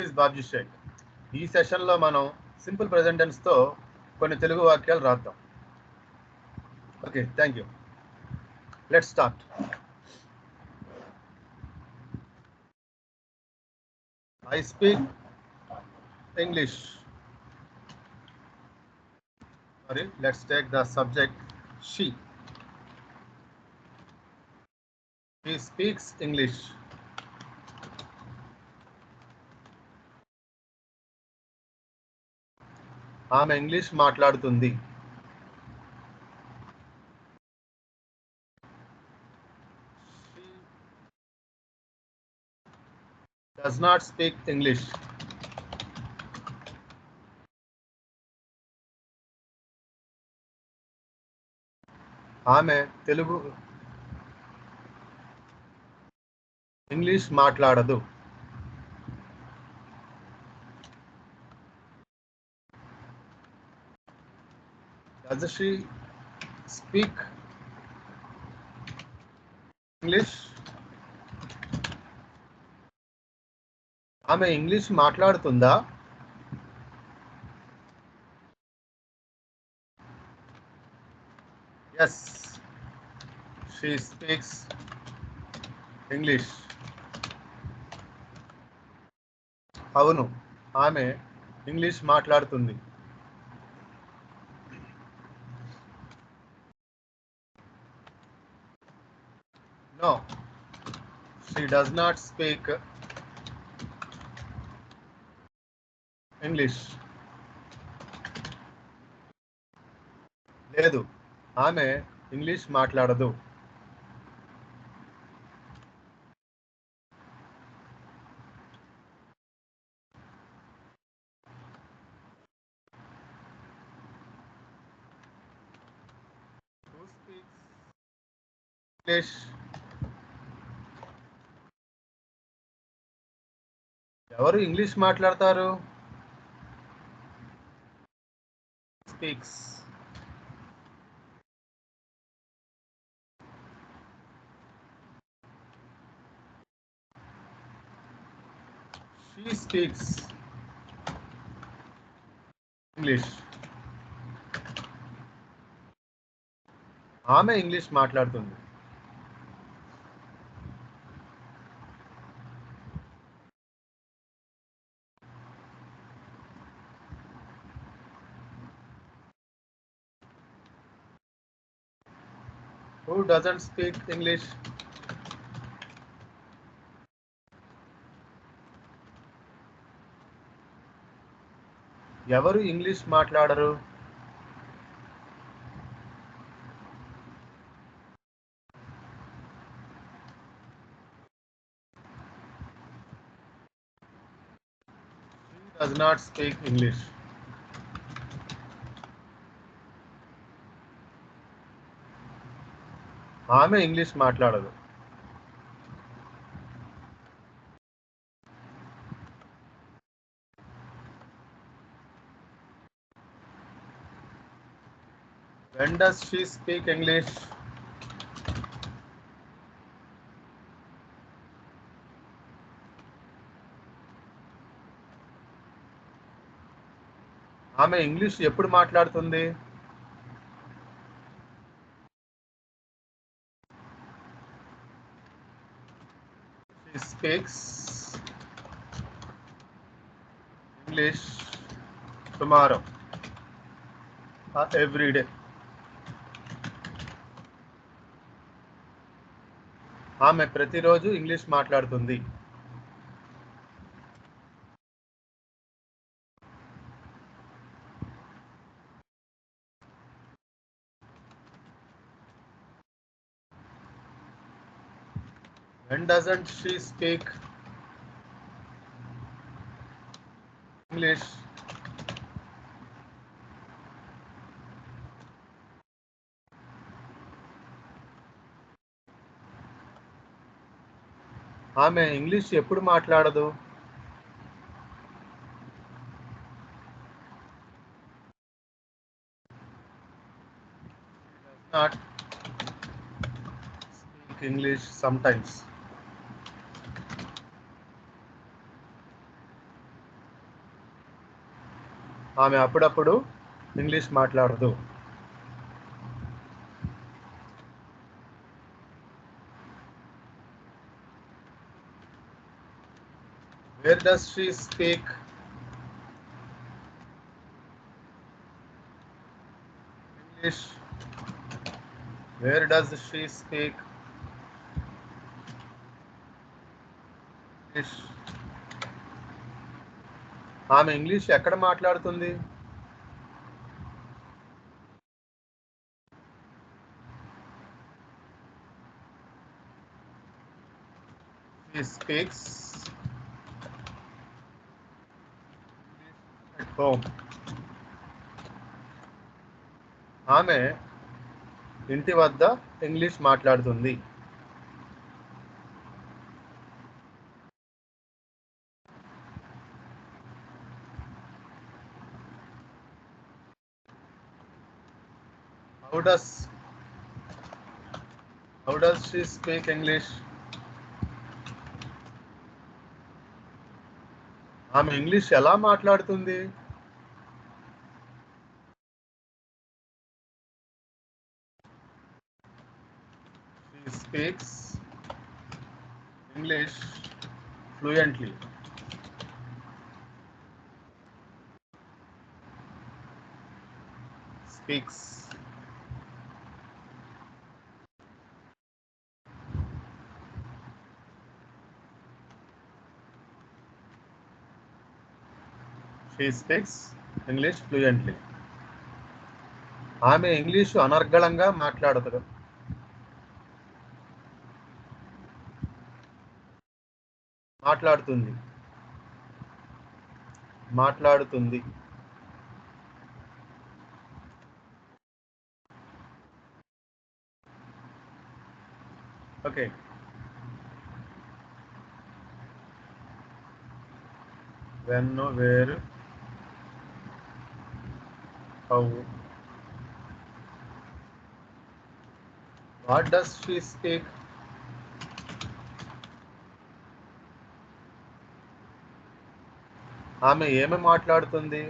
బాబ్జీ షేక్. ఈ సెషన్లో మనం సింపుల్ ప్రెజెంట్ టెన్స్తో కొన్ని తెలుగు వాక్యాలు రాద్దాం. Okay, thank you. Let's start. I speak English. Sorry, let's take the subject she. He speaks English. ఆమె ఇంగ్లీష్ మాట్లాడుతుంది. She does not speak English. ఆమె తెలుగు ఇంగ్లీష్ మాట్లాడదు. Does she speak English? ఆమె ఇంగ్లీష్ మాట్లాడుతుందా? Yes, she speaks English. అవును, ఆమె English మాట్లాడుతుంది. No, she does not speak English. లేదు, ఆమె ఇంగ్లీష్ మాట్లాడదు. Who speaks English? ఎవరు ఇంగ్లీష్ మాట్లాడతారు? స్పీక్స్. She speaks English. ఆమె ఇంగ్లీష్ మాట్లాడుతుంది. Who doesn't speak English? ఎవరు ఇంగ్లీష్ మాట్లాడరు? She does not speak English. ఆమె ఇంగ్లీష్ మాట్లాడదు. When does she speak English? ఆమె ఇంగ్లీష్ ఎప్పుడు మాట్లాడుతుంది? She speaks English tomorrow or every day. ఆమె ప్రతిరోజు ఇంగ్లీష్ మాట్లాడుతుంది. When doesn't she speak English? ఆమె ఇంగ్లీష్ ఎప్పుడు మాట్లాడదు? Not speak English sometimes. ఆమె అప్పుడప్పుడు ఇంగ్లీష్ మాట్లాడదు. Where does she speak English? Where does she speak English? ఆమె ఇంగ్లీష్ ఎక్కడ మాట్లాడుతుంది? She speaks at home. ఆమె ఇంటి వద్ద ఇంగ్లీష్ మాట్లాడుతుంది. How does she speak English? ఆమె ఇంగ్లీష్ ఎలా మాట్లాడుతుంది? She speaks English fluently. Speaks. She speaks English fluently. ఆమె ఇంగ్లీషు అనర్గళంగా మాట్లాడదు. మాట్లాడుతుంది. Okay. When, where, how. What does she speak? ఆమె ఏమి మాట్లాడుతుంది?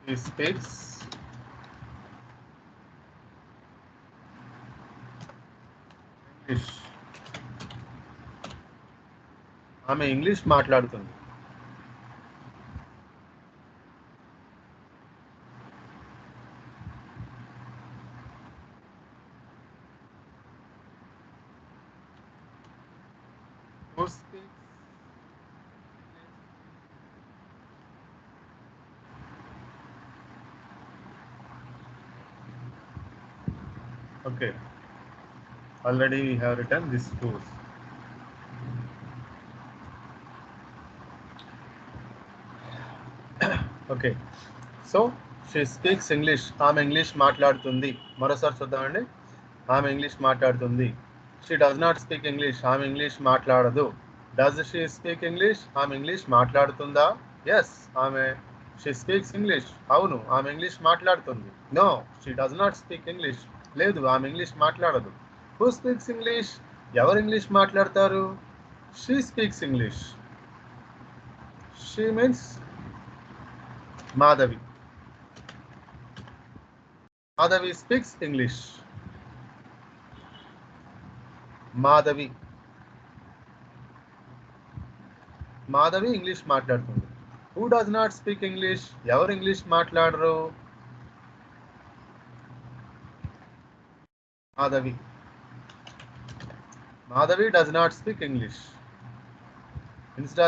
She speaks English. ఆమె ఇంగ్లీష్ మాట్లాడుతుంది. Who speaks? Okay. Already we have written this course. Okay. So she speaks English. ఆమె ఇంగ్లీష్ మాట్లాడుతుంది. మరోసారి చూద్దామండి. ఆమె ఇంగ్లీష్ మాట్లాడుతుంది. She does not speak English. ఆమె ఇంగ్లీష్ మాట్లాడదు. Does she speak English? ఆమె ఇంగ్లీష్ మాట్లాడుతుందా? Yes. She speaks English. అవును, ఆమె ఇంగ్లీష్ మాట్లాడుతుంది. No, she does not speak English. లేదు, ఆమె ఇంగ్లీష్ మాట్లాడదు. Who speaks English? ఎవరు ఇంగ్లీష్ మాట్లాడతారు? She speaks English. She means Madhavi. Madhavi speaks English. Madhavi English మాట్లాడుతుంది. Who does not speak English? ఎవరు ఇంగ్లీష్ మాట్లాడరు? Madhavi does not speak English. Instead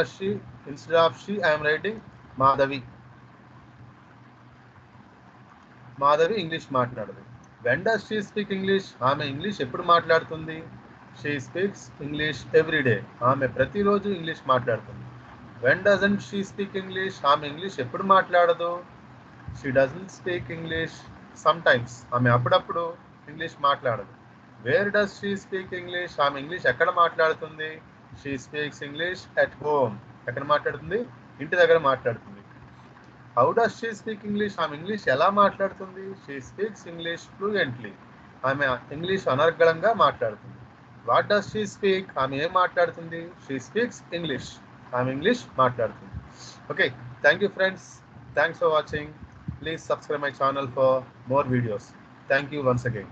of she, I am writing Madhavi. Madhavi English మాట్లాడదు. When does she speak English? ఆమె English ఎప్పుడు మాట్లాడుతుంది? She speaks English every day. ఆమె ప్రతిరోజు English మాట్లాడుతుంది. When doesn't she speak English? ఆమె English ఎప్పుడు మాట్లాడదు? She doesn't speak English sometimes. ఆమె అప్పుడప్పుడు ఇంగ్లీష్ మాట్లాడదు. Where does she speak English? ఆమె ఇంగ్లీష్ ఎక్కడ మాట్లాడుతుంది? She speaks English at home. ఎక్కడ మాట్లాడుతుంది? ఇంటి దగ్గర మాట్లాడుతుంది. How does she speak English? ఆమె ఇంగ్లీష్ ఎలా మాట్లాడుతుంది? She speaks English fluently. ఆమె ఇంగ్లీష్ అనర్గళంగా మాట్లాడుతుంది. What does she speak? ఆమె ఏం మాట్లాడుతుంది? She speaks English. ఆమె ఇంగ్లీష్ మాట్లాడుతుంది. Okay, thank you friends. Thanks for watching. Please subscribe my channel for more videos. Thank you once again.